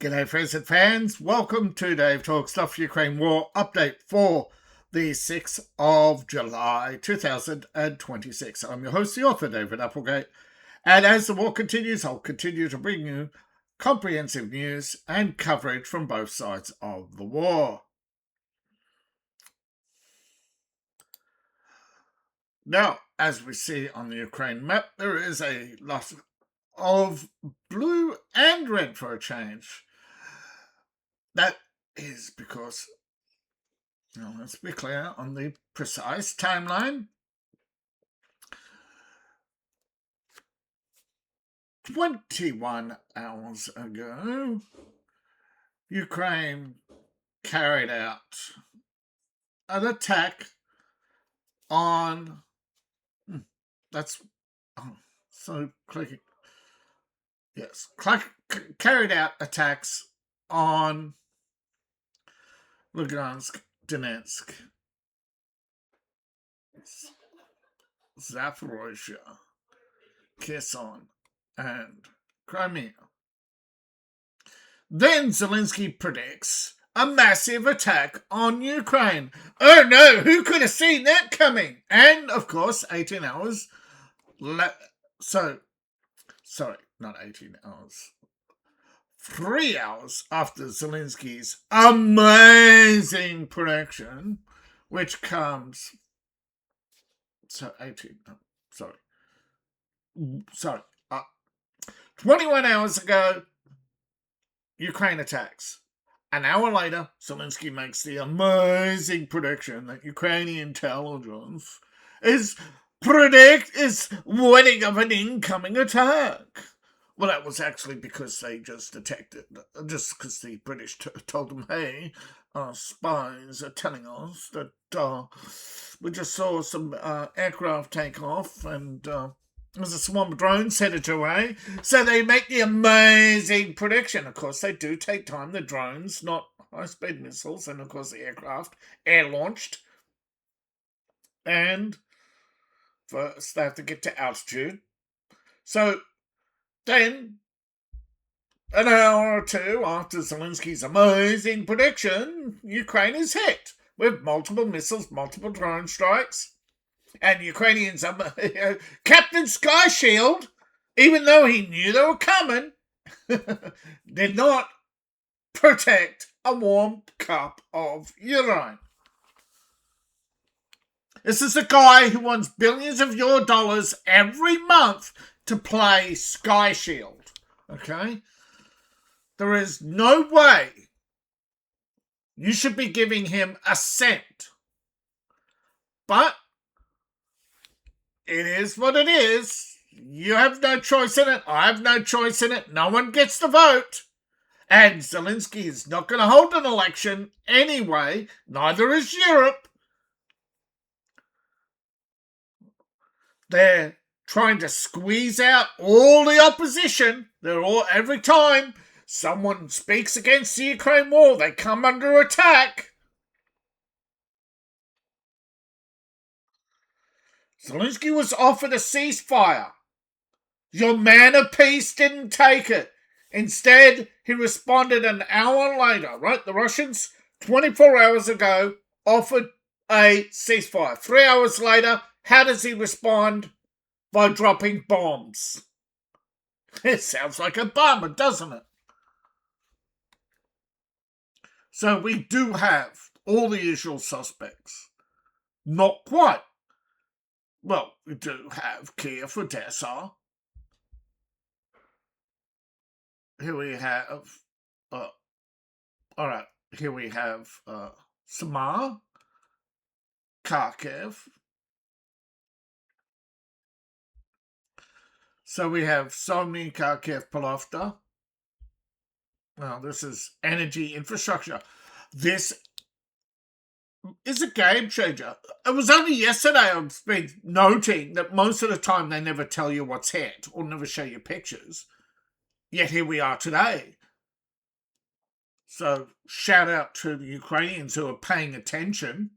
G'day friends and fans, welcome to Dave Talks Stuff Ukraine War update for the 6th of July 2026. I'm your host, the author, David Applegate, and as the war continues, I'll continue to bring you comprehensive news and coverage from both sides of the war. Now, as we see on the Ukraine map, there is a lot of blue and red for a change. That is because, let's be clear on the precise timeline. 21 hours ago, Ukraine carried out an attack on, carried out attacks on Lugansk, Donetsk, Zaporozhye, Kherson, and Crimea. Then Zelensky predicts a massive attack on Ukraine. Oh no, who could have seen that coming? And of course, 18 hours. Not 18 hours. 3 hours after Zelensky's amazing prediction, which comes. 21 hours ago, Ukraine attacks. An hour later, Zelensky makes the amazing prediction that Ukrainian intelligence is warning of an incoming attack. Well, that was actually because they just detected, just because the British told them, hey, our spies are telling us that we just saw some aircraft take off and there's a swarm of drones headed away. So they make the amazing prediction. Of course, they do take time. The drones, not high-speed missiles, and of course the aircraft, air-launched. And first they have to get to altitude. So then, an hour or two after Zelensky's amazing prediction, Ukraine is hit with multiple missiles, multiple drone strikes. And Ukrainians, Captain Sky Shield, even though he knew they were coming, did not protect a warm cup of urine. This is a guy who wants billions of your dollars every month to play Sky Shield. Okay? There is no way you should be giving him a cent. But it is what it is. You have no choice in it. I have no choice in it. No one gets to vote. And Zelensky is not going to hold an election anyway. Neither is Europe. They're trying to squeeze out all the opposition. Every time someone speaks against the Ukraine war, they come under attack. Zelensky was offered a ceasefire. Your man of peace didn't take it. Instead, he responded an hour later, right? The Russians, 24 hours ago, offered a ceasefire. 3 hours later, how does he respond? By dropping bombs. It sounds like a bomber, doesn't it? So we do have all the usual suspects. Not quite. Well, we do have Kyiv, Odessa. Here we have, Samar, Kharkiv. So we have Sumy, Kharkiv, Polovta. Well, this is energy infrastructure. This is a game changer. It was only yesterday I've been noting that most of the time they never tell you what's hit or never show you pictures. Yet here we are today. So shout out to the Ukrainians who are paying attention.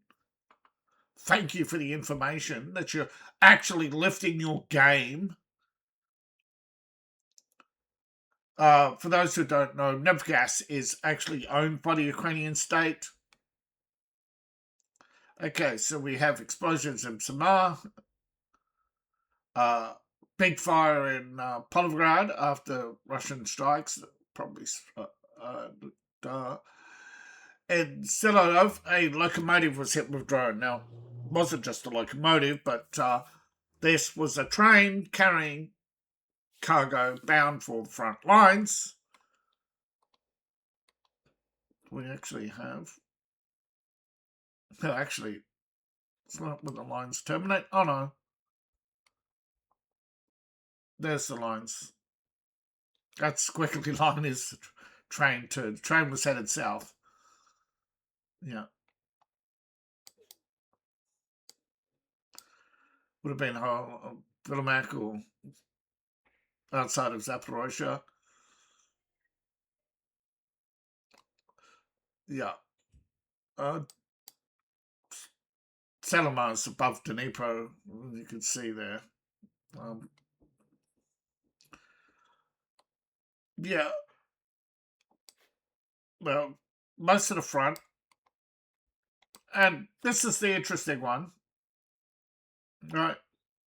Thank you for the information that you're actually lifting your game. For those who don't know, Nevgas is actually owned by the Ukrainian state. Okay, so we have explosions in Samar, big fire in Pavlograd after Russian strikes, probably. In Silanov, a locomotive was hit with drone. Now, it wasn't just a locomotive, but this was a train carrying cargo bound for the front lines. We actually have. No, actually, it's not where the lines terminate. Oh no. There's the lines. That squiggly line is the train too. The train was headed south. Yeah. Would have been Vilomak or outside of Zaporozhye. Yeah. Salomar's above Dnipro, you can see there. Yeah. Well, most of the front. And this is the interesting one. Right.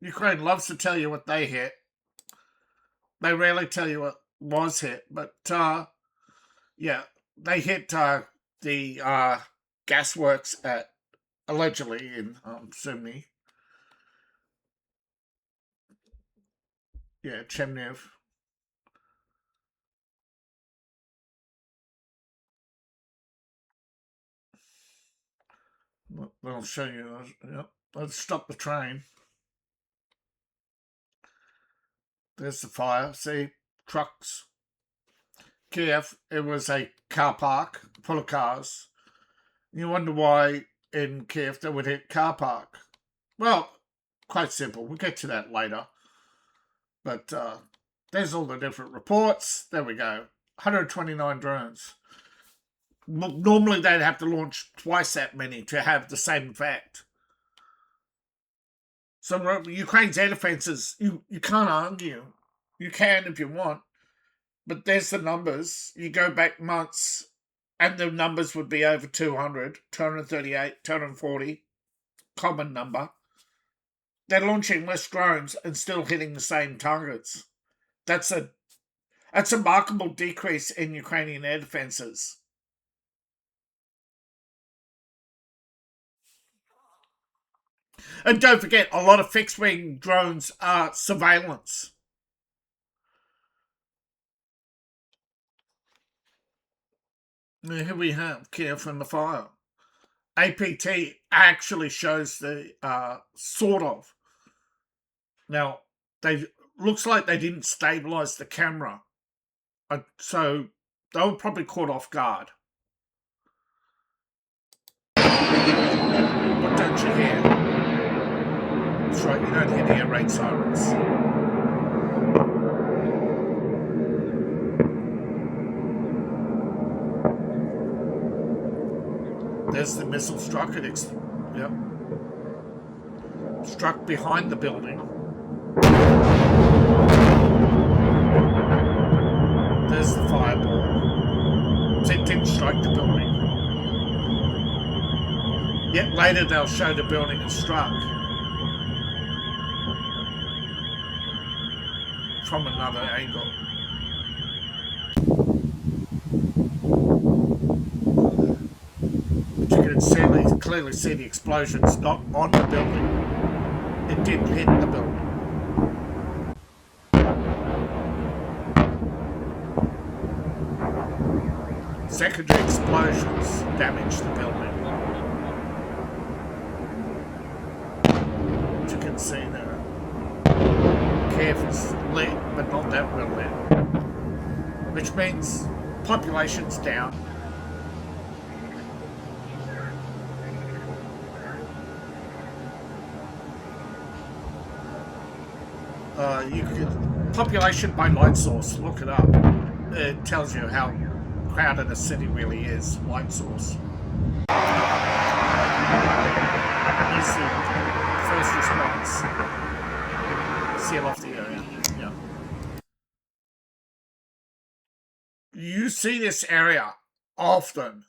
Ukraine loves to tell you what they hit. They rarely tell you what was hit. But, yeah, they hit the gasworks at, allegedly, in Sumy. Yeah, Chemnev. I'll show you. Yep. Let's stop the train. There's the fire. See, trucks. Kyiv, it was a car park full of cars. You wonder why in Kyiv they would hit car park. Well, quite simple. We'll get to that later. But there's all the different reports. There we go. 129 drones. Normally they'd have to launch twice that many to have the same effect. So Ukraine's air defences, you can't argue. You can if you want. But there's the numbers. You go back months and the numbers would be over 200, 238, 240. Common number. They're launching less drones and still hitting the same targets. That's a remarkable decrease in Ukrainian air defences. And don't forget, a lot of fixed-wing drones are surveillance. Here we have Kyiv from the fire. APT actually shows the sort of. Now, looks like they didn't stabilise the camera. So they were probably caught off guard. What don't you hear? That's right, you don't hear the air raid sirens. There's the missile struck. Yep. Struck behind the building. There's the fireball. So it didn't strike the building. Yet later they'll show the building is struck from another angle. But you can clearly see the explosions not on the building. It didn't hit the building. Secondary explosions damaged the building. As you can see there, Kyiv is lit, but not that well lit. Which means population's down. You could population by light source. Look it up. It tells you how crowded a city really is. Light source. Here's the first response. Seal off the area. Yeah. see this area often.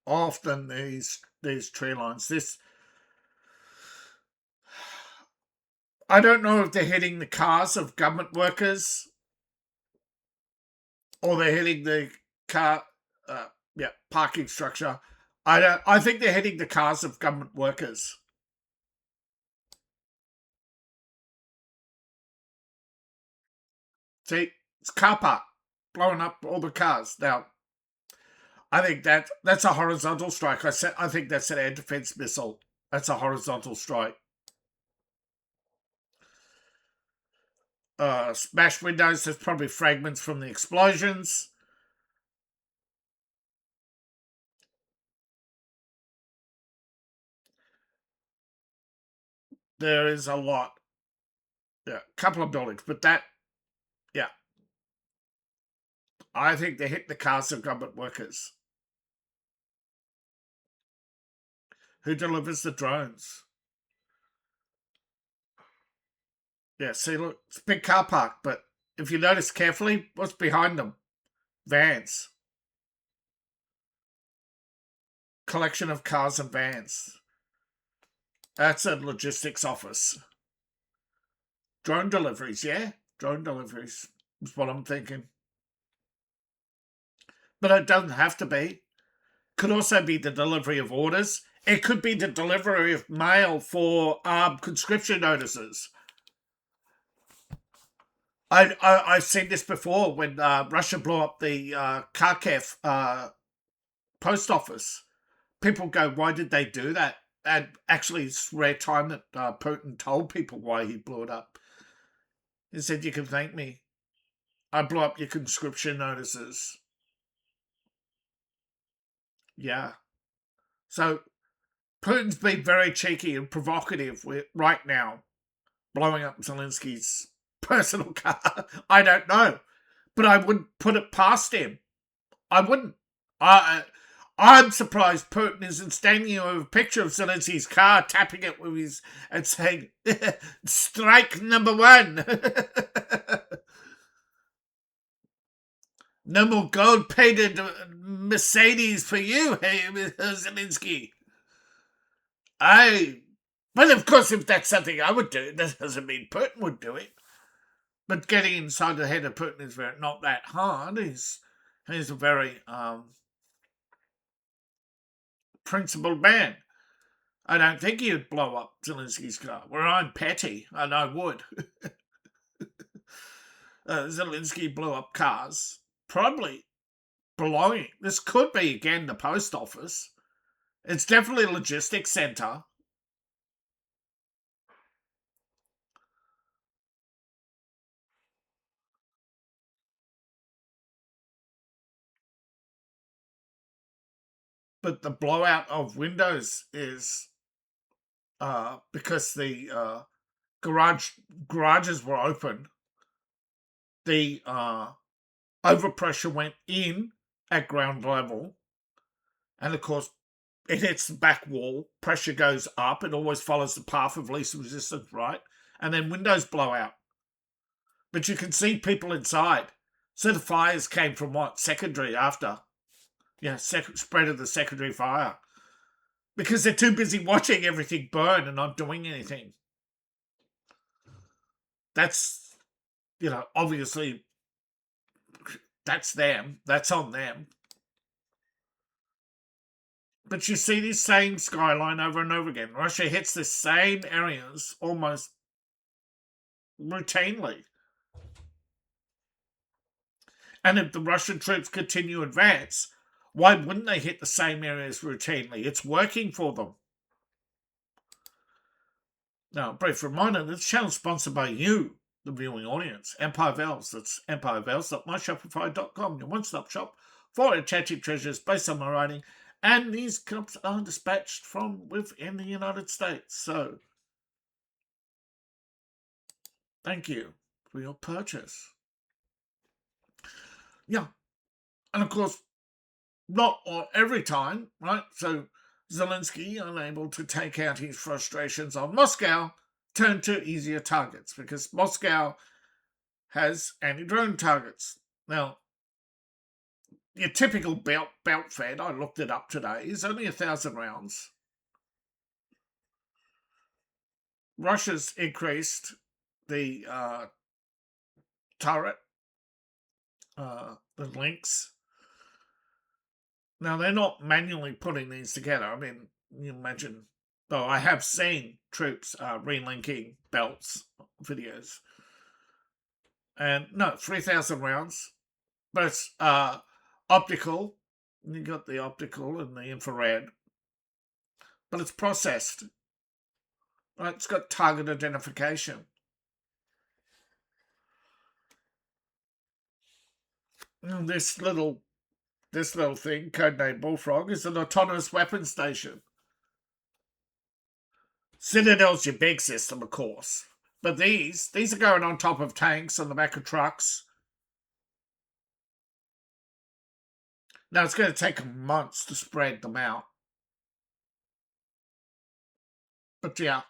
Often these tree lines. I don't know if they're hitting the cars of government workers or they're hitting the car, parking structure. I think they're hitting the cars of government workers. See, it's car park blowing up all the cars. Now, I think that's a horizontal strike. I think that's an air defense missile. That's a horizontal strike. Smashed windows. There's probably fragments from the explosions. There is a lot. Yeah, a couple of buildings, but yeah. I think they hit the cars of government workers. Who delivers the drones? Yeah, see, look, it's a big car park, but if you notice carefully, what's behind them? Vans. Collection of cars and vans. That's a logistics office. Drone deliveries, yeah? Drone deliveries is what I'm thinking. But it doesn't have to be. Could also be the delivery of orders. It could be the delivery of mail for conscription notices. I've seen this before when Russia blew up the Kharkiv post office. People go, why did they do that? And actually, it's rare time that Putin told people why he blew it up. He said, you can thank me. I blew up your conscription notices. Yeah. So Putin's been very cheeky and provocative right now, blowing up Zelensky's personal car. I don't know. But I wouldn't put it past him. I wouldn't. I'm surprised Putin isn't standing over a picture of Zelensky's car, tapping it with his and saying, strike number one. No more gold-painted Mercedes for you, hey, Zelensky. Well, of course, if that's something I would do, that doesn't mean Putin would do it. But getting inside the head of Putin is not that hard. He's a very principled man. I don't think he would blow up Zelensky's car. Where I'm petty, and I would. Zelensky blew up cars. Probably belonging. This could be, again, the post office. It's definitely a logistics centre. But the blowout of windows is because the garages were open. The overpressure went in at ground level, and of course it hits the back wall. Pressure goes up. It always follows the path of least resistance, right? And then windows blow out. But you can see people inside. So the fires came from what? Secondary after. Yeah, spread of the secondary fire. Because they're too busy watching everything burn and not doing anything. That's, obviously, that's them. That's on them. But you see this same skyline over and over again. Russia hits the same areas almost routinely. And if the Russian troops continue to advance, why wouldn't they hit the same areas routinely? It's working for them. Now, a brief reminder, this channel is sponsored by you, the viewing audience. Empire Vales, that's empirevales.myshopify.com, your one-stop shop for enchanting treasures based on my writing. And these cups are dispatched from within the United States. So, thank you for your purchase. Yeah. And of course, not every time, right? So Zelensky, unable to take out his frustrations on Moscow, turned to easier targets because Moscow has anti-drone targets. Now, your typical belt fed, I looked it up today, is only 1,000 rounds. Russia's increased the turret, the links. Now, they're not manually putting these together. I mean, you imagine, though I have seen troops relinking belts videos. And no, 3,000 rounds, but it's optical. You got the optical and the infrared, but it's processed. Right? It's got target identification. And this little thing, codenamed Bullfrog, is an autonomous weapon station. Citadel's your big system, of course, but these are going on top of tanks, on the back of trucks. Now it's going to take months to spread them out, but yeah.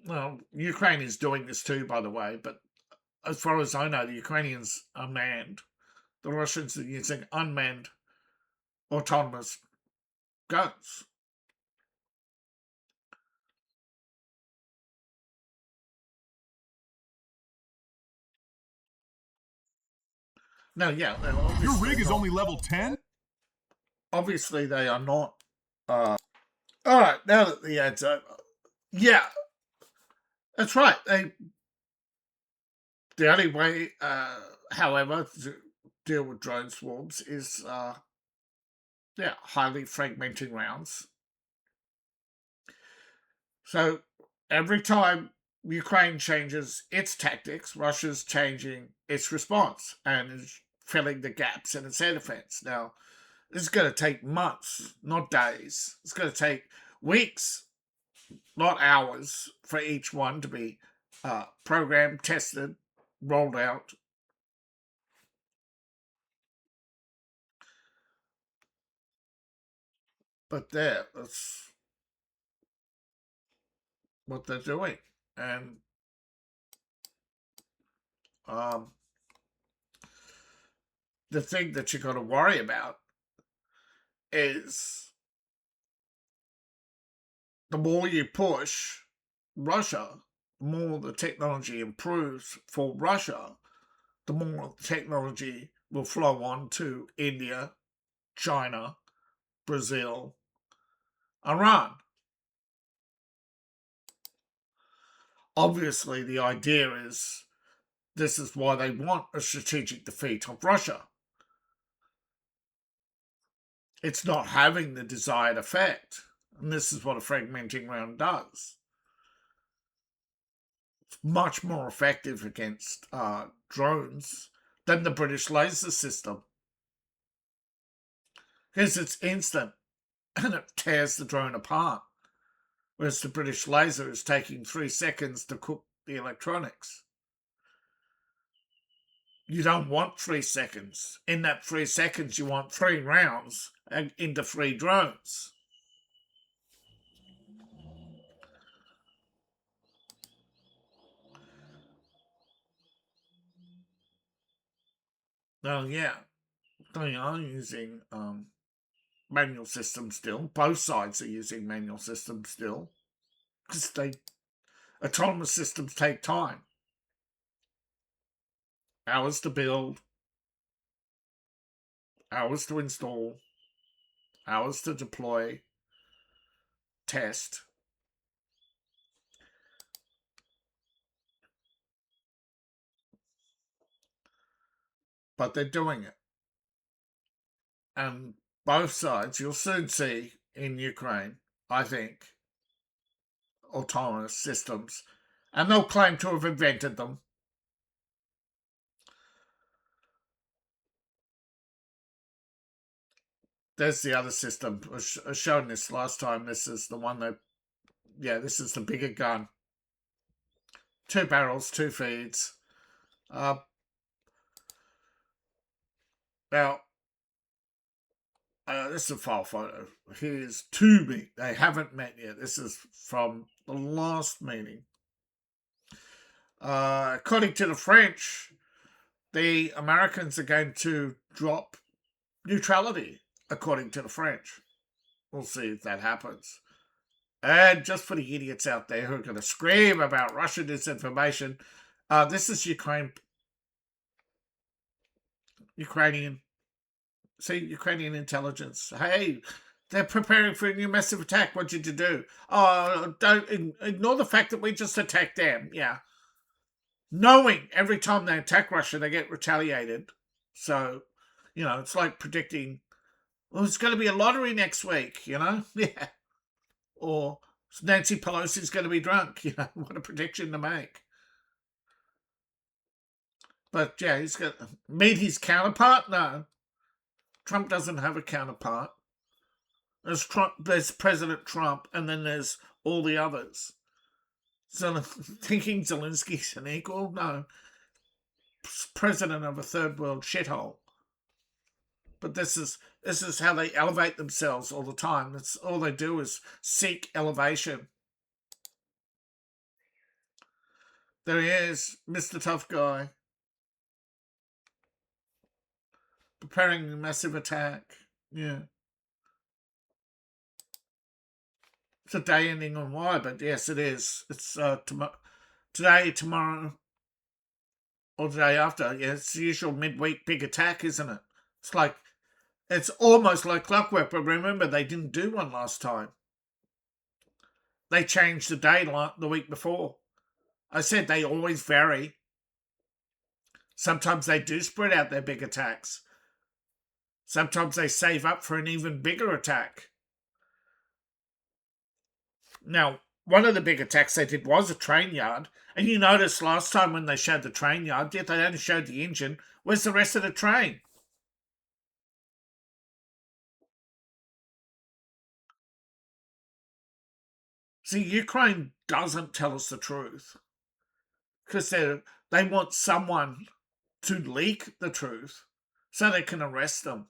Well, Ukraine is doing this too, by the way, but as far as I know, the Ukrainians are manned. The Russians are using unmanned autonomous guns. No, yeah. Your rig is only level 10? Obviously, they are not. Alright, now that the ad's over. Yeah, that's right. The only way, however, to deal with drone swarms is, highly fragmenting rounds. So every time Ukraine changes its tactics, Russia's changing its response and is filling the gaps in its air defense. Now, this is going to take months, not days. It's going to take weeks, not hours, for each one to be programmed, tested, rolled out. But that's what they're doing. And the thing that you got to worry about is the more you push Russia, the more the technology improves for Russia, the more technology will flow on to India, China, Brazil, Iran. Obviously, the idea is this is why they want a strategic defeat of Russia. It's not having the desired effect. And this is what a fragmenting round does. It's much more effective against drones than the British laser system. Because it's instant and it tears the drone apart. Whereas the British laser is taking 3 seconds to cook the electronics. You don't want 3 seconds. In that 3 seconds, you want 3 rounds into 3 drones. Oh, yeah. They are using manual systems still. Both sides are using manual systems still. Because autonomous systems take time. Hours to build, hours to install, hours to deploy, test. But they're doing it. And both sides, you'll soon see in Ukraine, I think, autonomous systems. And they'll claim to have invented them. There's the other system. I was showing this last time. This is the one that, this is the bigger gun. 2 barrels, 2 feeds. Now, This is a file photo. Here's to me. They haven't met yet. This is from the last meeting. According to the French, the Americans are going to drop neutrality, according to the French. We'll see if that happens. And just for the idiots out there who are going to scream about Russian disinformation, this is Ukrainian. See, Ukrainian intelligence. Hey, they're preparing for a new massive attack. What did you do? Oh, don't ignore the fact that we just attacked them. Yeah. Knowing every time they attack Russia, they get retaliated. So, it's like predicting, well, it's going to be a lottery next week, Yeah. Or Nancy Pelosi's going to be drunk, What a prediction to make. But yeah, he's going to meet his counterpart. No, Trump doesn't have a counterpart. There's President Trump, and then there's all the others. So thinking Zelensky's an equal? No. President of a third world shithole. But this is how they elevate themselves all the time. That's all they do is seek elevation. There he is, Mr. Tough Guy, preparing a massive attack. Yeah. It's a day ending on Y, but yes, it is. It's today, tomorrow, or the day after. Yeah, it's the usual midweek big attack, isn't it? It's almost like clockwork, but remember, they didn't do one last time. They changed the day the week before. I said they always vary. Sometimes they do spread out their big attacks. Sometimes they save up for an even bigger attack. Now, one of the big attacks they did was a train yard. And you noticed last time when they showed the train yard, yet they only showed the engine. Where's the rest of the train? See, Ukraine doesn't tell us the truth. Because they want someone to leak the truth so they can arrest them.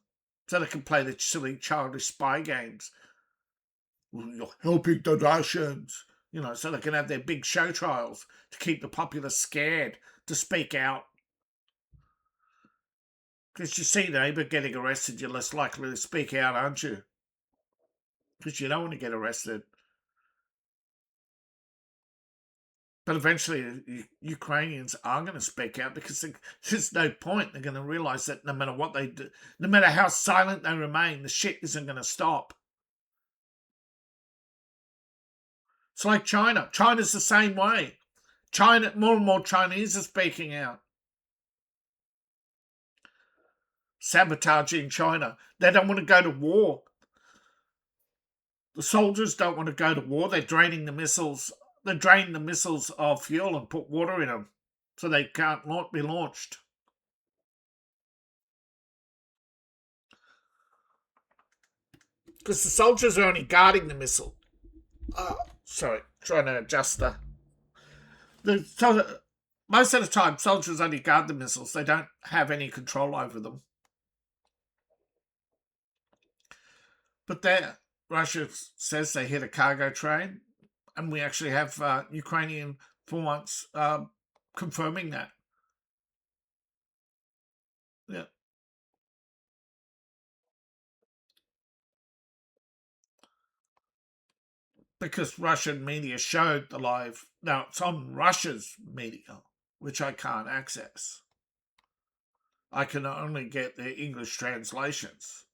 So they can play the silly childish spy games. You're helping the Russians. So they can have their big show trials to keep the populace scared to speak out. Because you see neighbour getting arrested, you're less likely to speak out, aren't you? Because you don't want to get arrested. But eventually, Ukrainians are going to speak out because there's no point. They're going to realise that no matter what they do, no matter how silent they remain, the shit isn't going to stop. It's like China. China's the same way. China, more and more Chinese are speaking out. Sabotaging China. They don't want to go to war. The soldiers don't want to go to war. They're draining the missiles. They drain the missiles of fuel and put water in them so they can't be launched. Because the soldiers are only guarding the missile. Sorry, trying to adjust most of the time, soldiers only guard the missiles. They don't have any control over them. But there, Russia says they hit a cargo train, and we actually have Ukrainian, for once, confirming that. Yeah. Because Russian media showed the live. Now, it's on Russia's media, which I can't access. I can only get the English translations.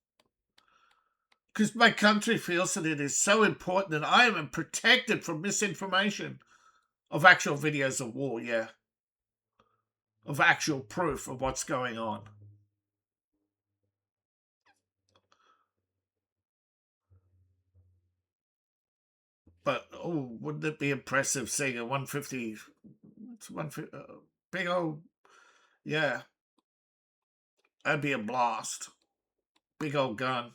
Because my country feels that it is so important that I am protected from misinformation of actual videos of war, yeah. Of actual proof of what's going on. But, wouldn't it be impressive seeing a 150, big old, yeah. That'd be a blast. Big old gun.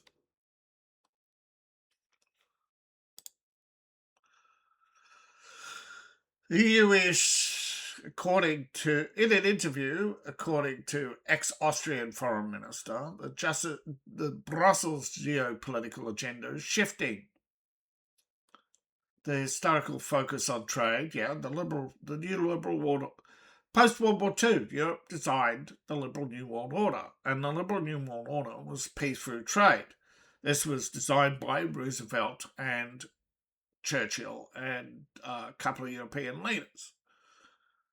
You wish. in an interview, according to ex-Austrian Foreign Minister, the Brussels geopolitical agenda is shifting. The historical focus on trade, the new liberal order. Post-World War II, Europe designed the liberal New World Order, and the liberal New World Order was peace through trade. This was designed by Roosevelt and Churchill and a couple of European leaders.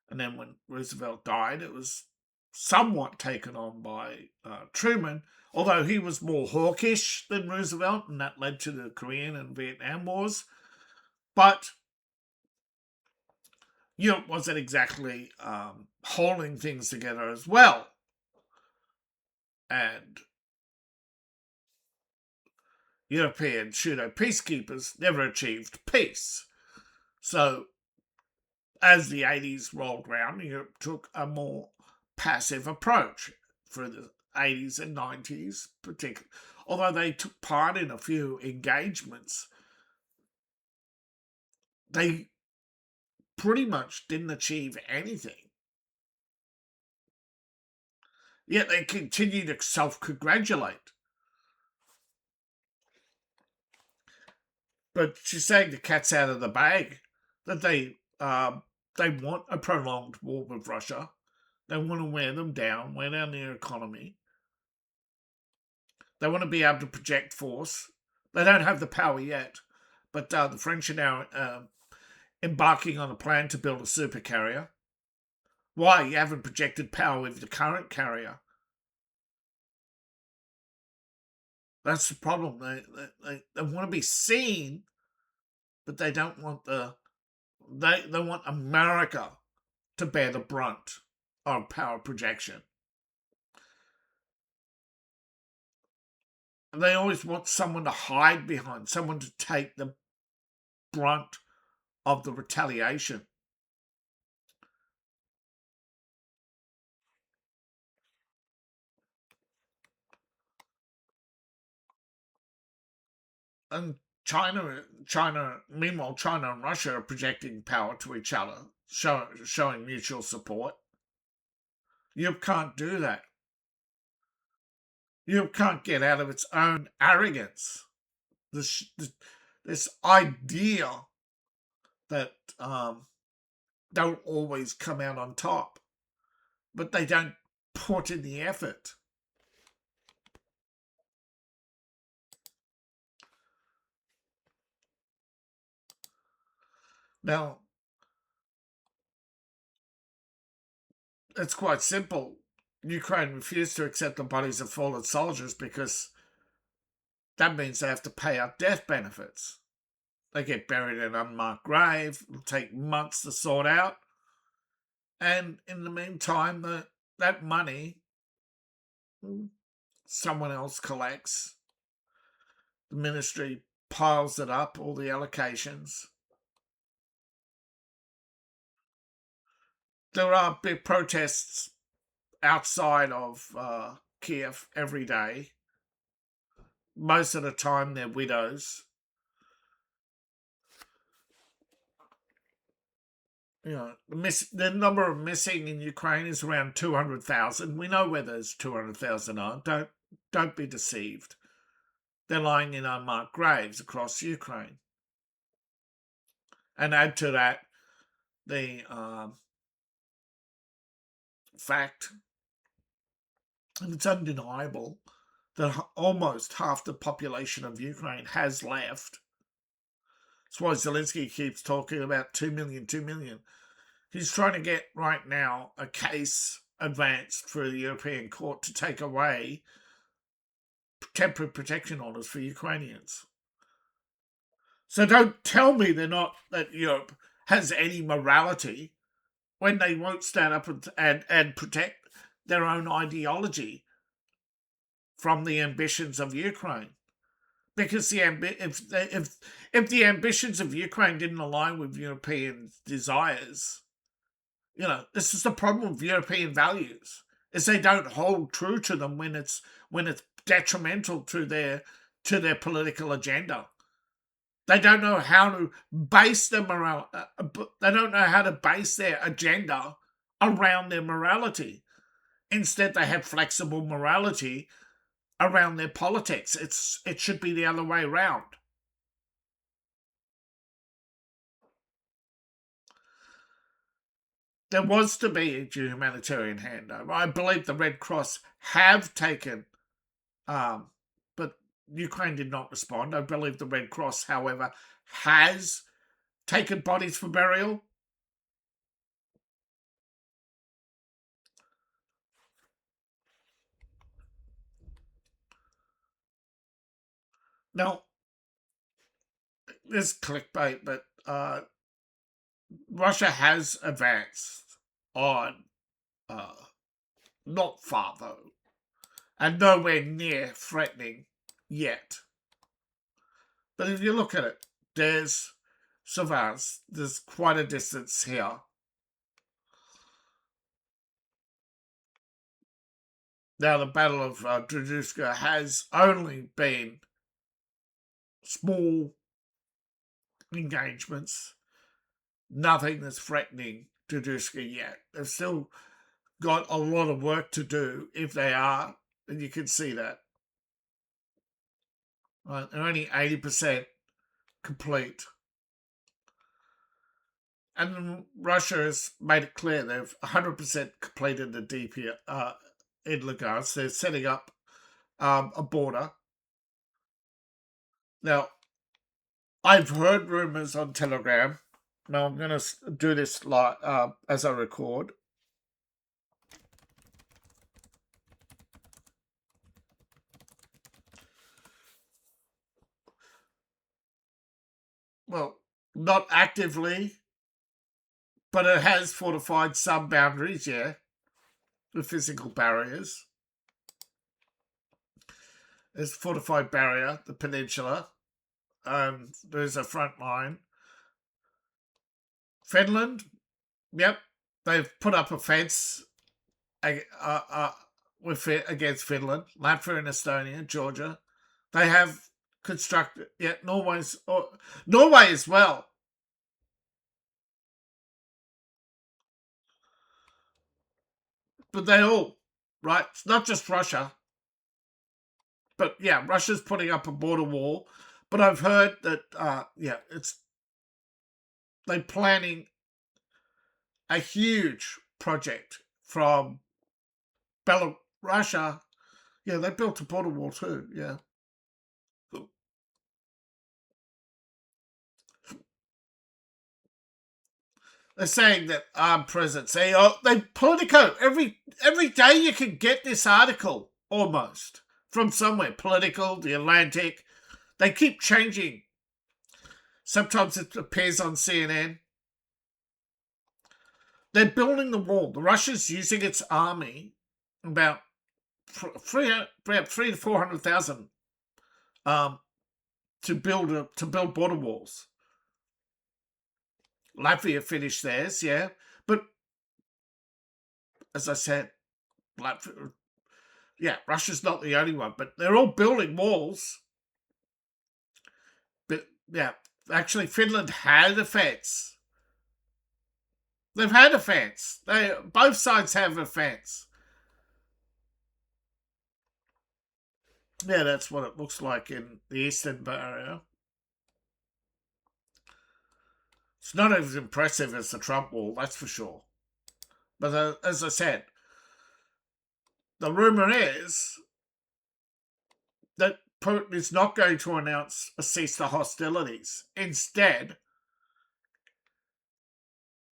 And then when Roosevelt died, it was somewhat taken on by Truman, although he was more hawkish than Roosevelt, and that led to the Korean and Vietnam Wars. But Europe wasn't exactly holding things together as well. And European pseudo-peacekeepers never achieved peace. So as the 80s rolled round, Europe took a more passive approach for the 80s and 90s, particularly. Although they took part in a few engagements, they pretty much didn't achieve anything. Yet they continue to self-congratulate. But she's saying the cat's out of the bag, that they want a prolonged war with Russia. They want to wear them down, wear down their economy. They want to be able to project force. They don't have the power yet, but the French are now embarking on a plan to build a supercarrier. Why? You haven't projected power with the current carrier. That's the problem. They want to be seen, but they don't want they want America to bear the brunt of power projection. And they always want someone to hide behind, someone to take the brunt of the retaliation. And meanwhile, China and Russia are projecting power to each other, showing mutual support. Europe can't do that. Europe can't get out of its own arrogance. This idea that don't always come out on top, but they don't put in the effort. Now, it's quite simple. Ukraine refused to accept the bodies of fallen soldiers because that means they have to pay out death benefits. They get buried in an unmarked grave. It'll take months to sort out. And in the meantime, that money, someone else collects. The ministry piles it up, all the allocations. There are big protests outside of Kyiv every day. Most of the time, they're widows. You know, the number of missing in Ukraine is around 200,000. We know where those 200,000 are. Don't be deceived. They're lying in unmarked graves across Ukraine. And add to that the fact, and it's undeniable, that almost half the population of Ukraine has left. That's why Zelensky keeps talking about 2 million, 2 million. He's trying to get right now a case advanced for the European Court to take away temporary protection orders for Ukrainians. So don't tell me that Europe has any morality when they won't stand up and protect their own ideology from the ambitions of Ukraine. Because if the ambitions of Ukraine didn't align with European desires, this is the problem with European values, is they don't hold true to them when it's detrimental to their political agenda. They don't know how to base their they don't know how to base their agenda around their morality. Instead, they have flexible morality around their politics. It should be the other way around. There was to be a humanitarian handover. I believe the Red Cross have taken, but Ukraine did not respond. I believe the Red Cross, however, has taken bodies for burial. Now, this clickbait, but Russia has advanced on, not far though, and nowhere near threatening yet. But if you look at it, there's surveillance. There's quite a distance here. Now, the Battle of Druzhka has only been small engagements, nothing that's threatening Druzhka yet. They've still got a lot of work to do if they are, and you can see that. Right, they're only 80% complete. And Russia has made it clear they've 100% completed the DP in Lugansk. They're setting up a border. Now, I've heard rumours on Telegram. Now, I'm going to do this as I record. Well, not actively, but it has fortified some boundaries, yeah, the physical barriers. There's a fortified barrier, the peninsula. There's a front line. Finland, yep, they've put up a fence against Finland. Latvia and Estonia, Georgia, they have constructed. Yeah, Norway as well. But they all, right? It's not just Russia. But yeah, Russia's putting up a border wall. But I've heard that, they're planning a huge project from Russia. Yeah, they built a border wall too. Yeah. They're saying that armed presence. They Politico. Every day you can get this article almost from somewhere. Political, The Atlantic. They keep changing. Sometimes it appears on CNN. They're building the wall. The Russia's using its army, about 300 to 400,000, to build border walls. Latvia finished theirs, yeah, but as I said, Russia's not the only one, but they're all building walls. But yeah, actually, Finland had a fence. They've had a fence. Both sides have a fence. Yeah, that's what it looks like in the eastern barrier. It's not as impressive as the Trump wall, that's for sure. But as I said, the rumour is that Putin is not going to announce a cease to hostilities. Instead,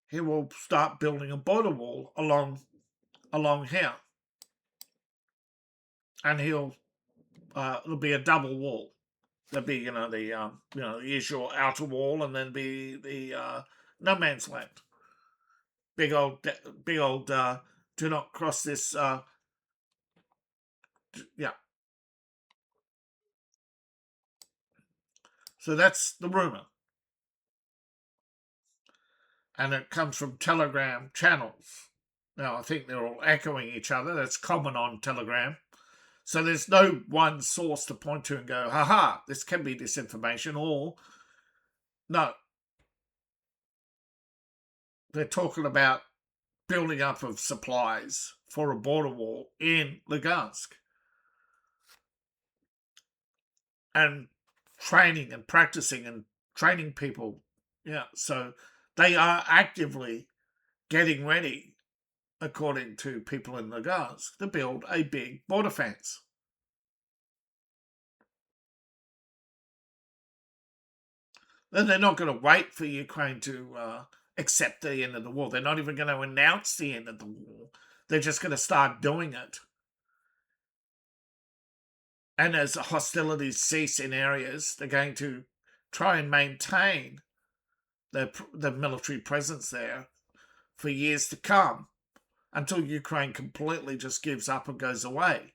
he will start building a border wall along here, and it'll be a double wall. There'll be the usual outer wall, and then be the no man's land. Big old do not cross this. Yeah. So that's the rumor. And it comes from Telegram channels. Now, I think they're all echoing each other. That's common on Telegram. So there's no one source to point to and go, haha, this can be disinformation, or No, they're talking about building up of supplies for a border wall in Lugansk and training and practicing and training people. Yeah, so they are actively getting ready, according to people in Lugansk, to build a big border fence. Then they're not going to wait for Ukraine to accept the end of the war. They're not even going to announce the end of the war. They're just going to start doing it. And as hostilities cease in areas, they're going to try and maintain the military presence there for years to come until Ukraine completely just gives up and goes away.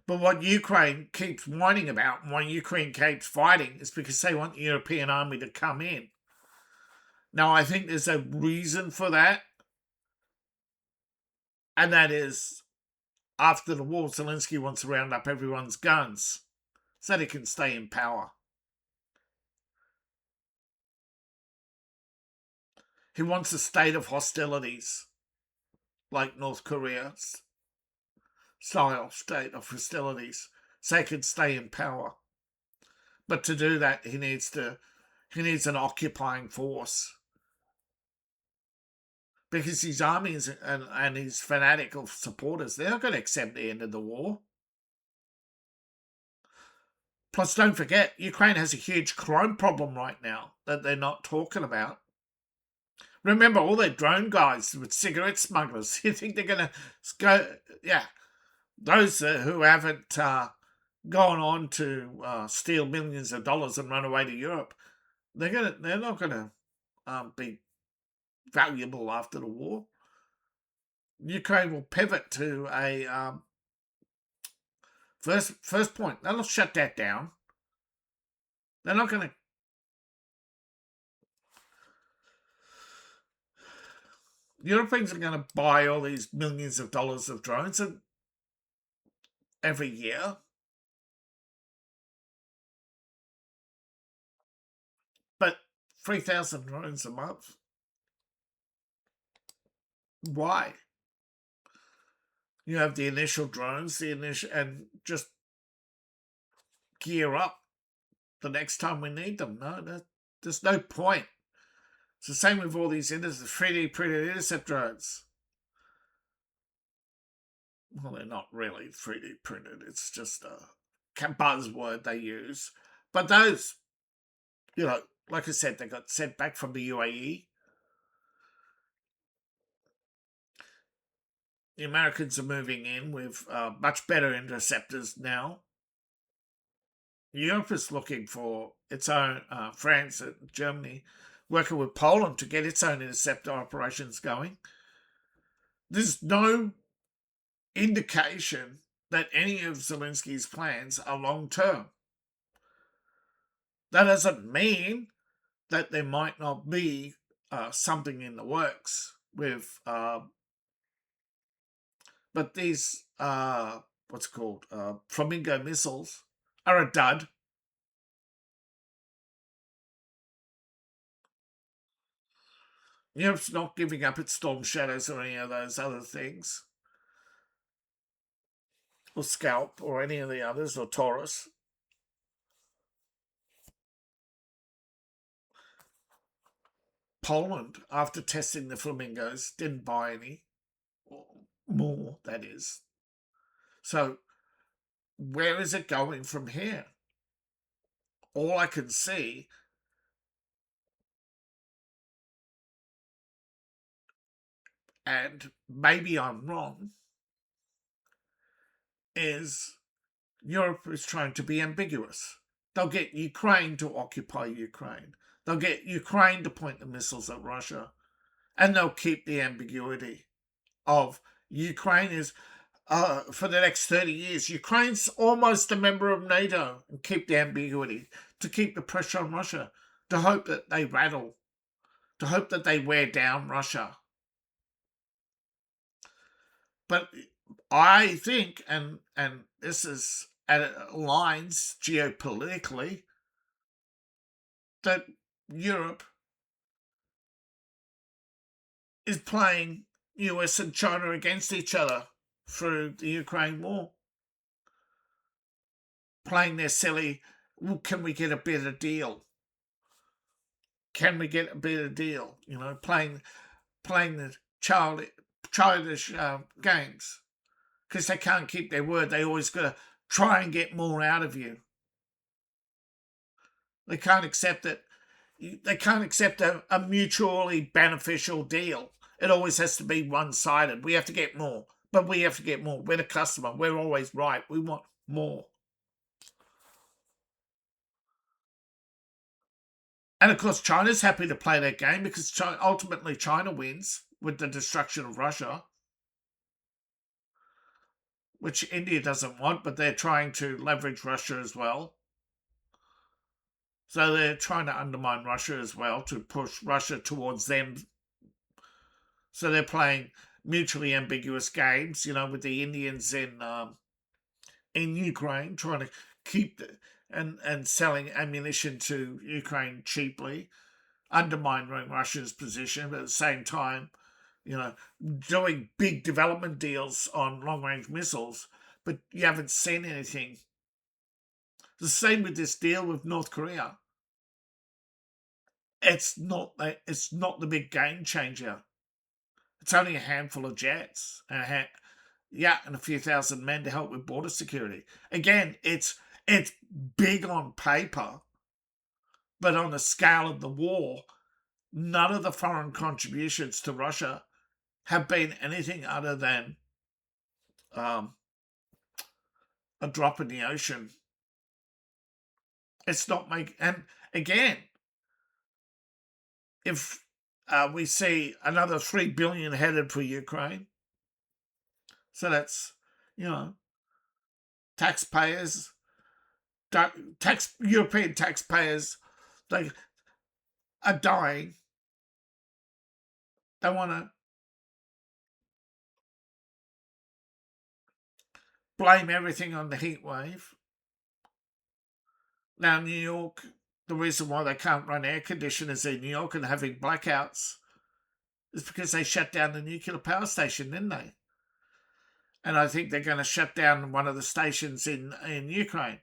But what Ukraine keeps whining about and why Ukraine keeps fighting is because they want the European army to come in. Now, I think there's a reason for that, and that is after the war, Zelensky wants to round up everyone's guns so that he can stay in power. He wants a state of hostilities, like North Korea style state of hostilities, so he can stay in power. But to do that, he needs an occupying force, because his armies and his fanatical supporters, they're not going to accept the end of the war. Plus, don't forget, Ukraine has a huge clone problem right now that they're not talking about. Remember all their drone guys with cigarette smugglers? You think they're going to go? Yeah, those who haven't gone on to steal millions of dollars and run away to Europe, they're not going to be valuable after the war. Ukraine will pivot to a first point. They'll shut that down. They're not going to. Europeans are going to buy all these millions of dollars of drones every year. But 3,000 drones a month. Why? You have the initial drones, and just gear up the next time we need them. No, there's no point. It's the same with all these 3D printed intercept drones. Well, they're not really 3D printed. It's just a buzzword they use. But those, like I said, they got sent back from the UAE. The Americans are moving in with much better interceptors now. Europe is looking for its own, France and Germany, working with Poland to get its own interceptor operations going. There's no indication that any of Zelensky's plans are long term. That doesn't mean that there might not be something in the works with, but these Flamingo missiles are a dud. Europe's not giving up its Storm Shadows or any of those other things, or Scalp or any of the others, or Taurus. Poland, after testing the Flamingos, didn't buy any more, that is. So where is it going from here? All I can see, and maybe I'm wrong, is Europe is trying to be ambiguous. They'll get Ukraine to occupy Ukraine. They'll get Ukraine to point the missiles at Russia. And they'll keep the ambiguity of Ukraine is, for the next 30 years, Ukraine's almost a member of NATO, and keep the ambiguity to keep the pressure on Russia, to hope that they rattle, to hope that they wear down Russia. But I think, and this is and it aligns geopolitically that Europe is playing US and China against each other through the Ukraine war. Playing their silly, well, can we get a better deal? Can we get a better deal? You know, playing the childish games because they can't keep their word. They always got to try and get more out of you. They can't accept it. They can't accept a mutually beneficial deal. It always has to be one-sided. We have to get more, but we have to get more. We're the customer. We're always right. We want more. And of course, China's happy to play that game because ultimately China wins with the destruction of Russia, which India doesn't want, but they're trying to leverage Russia as well. So they're trying to undermine Russia as well to push Russia towards them. So they're playing mutually ambiguous games, you know, with the Indians in Ukraine, trying to keep and selling ammunition to Ukraine cheaply, undermining Russia's position, but at the same time, you know, doing big development deals on long-range missiles, but you haven't seen anything. The same with this deal with North Korea. It's not the big game changer. It's only a handful of jets and a few thousand men to help with border security. Again, it's big on paper, but on the scale of the war, none of the foreign contributions to Russia have been anything other than a drop in the ocean. It's not making. And again, if we see another 3 billion headed for Ukraine, so that's, you know, taxpayers, European taxpayers, they are dying. They want to blame everything on the heat wave. Now, New York, the reason why they can't run air conditioners in New York and having blackouts is because they shut down the nuclear power station, didn't they? And I think they're going to shut down one of the stations in Ukraine.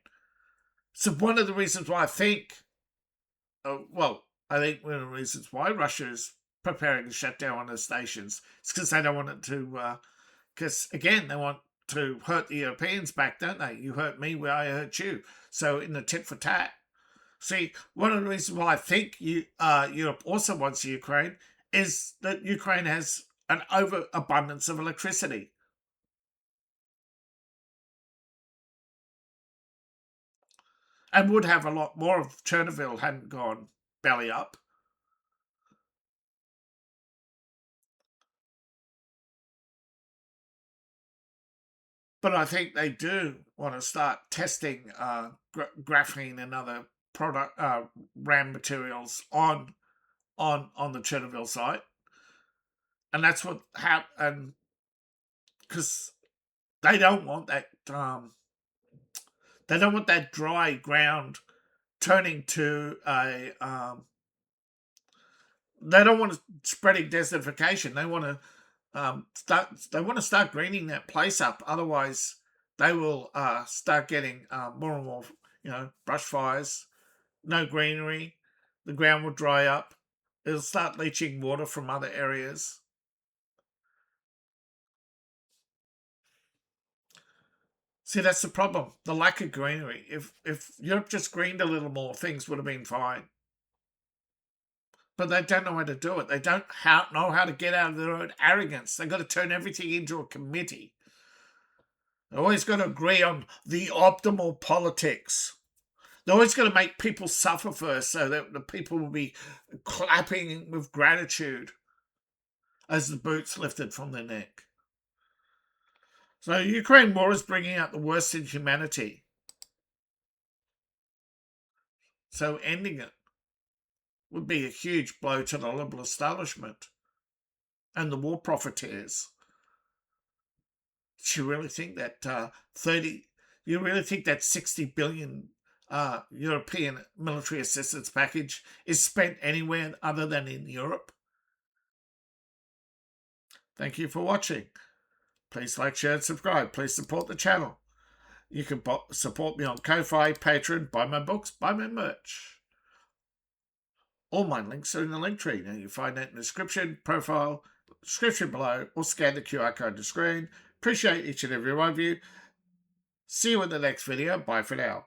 So one of the reasons why I think one of the reasons why Russia is preparing to shut down one of the stations is because they don't want it to, because again, they want to hurt the Europeans back, don't they? You hurt me where I hurt you. So in the tit for tat. See, one of the reasons why I think Europe also wants Ukraine is that Ukraine has an overabundance of electricity. And would have a lot more if Chernobyl hadn't gone belly up. But I think they do want to start testing graphene and other product RAM materials on the Chernobyl site, and that's what happened because they don't want that. They don't want that dry ground turning to a. They don't want spreading desertification. They want to start greening that place up. Otherwise, they will start getting more and more, brush fires, no greenery. The ground will dry up. It'll start leaching water from other areas. See, that's the problem. The lack of greenery. If Europe just greened a little more, things would have been fine. But they don't know how to do it. They don't know how to get out of their own arrogance. They've got to turn everything into a committee. They're always got to agree on the optimal politics. They're always going to make people suffer first so that the people will be clapping with gratitude as the boots lifted from their neck. So the Ukraine war is bringing out the worst in humanity. So ending it would be a huge blow to the liberal establishment and the war profiteers. Do you really think that 30 You really think that 60 billion European military assistance package is spent anywhere other than in Europe? Thank you for watching. Please like, share, and subscribe. Please support the channel. You can support me on Ko-Fi, Patreon, buy my books, buy my merch. All my links are in the link tree. Now you find that in the description, profile, description below, or scan the QR code on the screen. Appreciate each and every one of you. See you in the next video. Bye for now.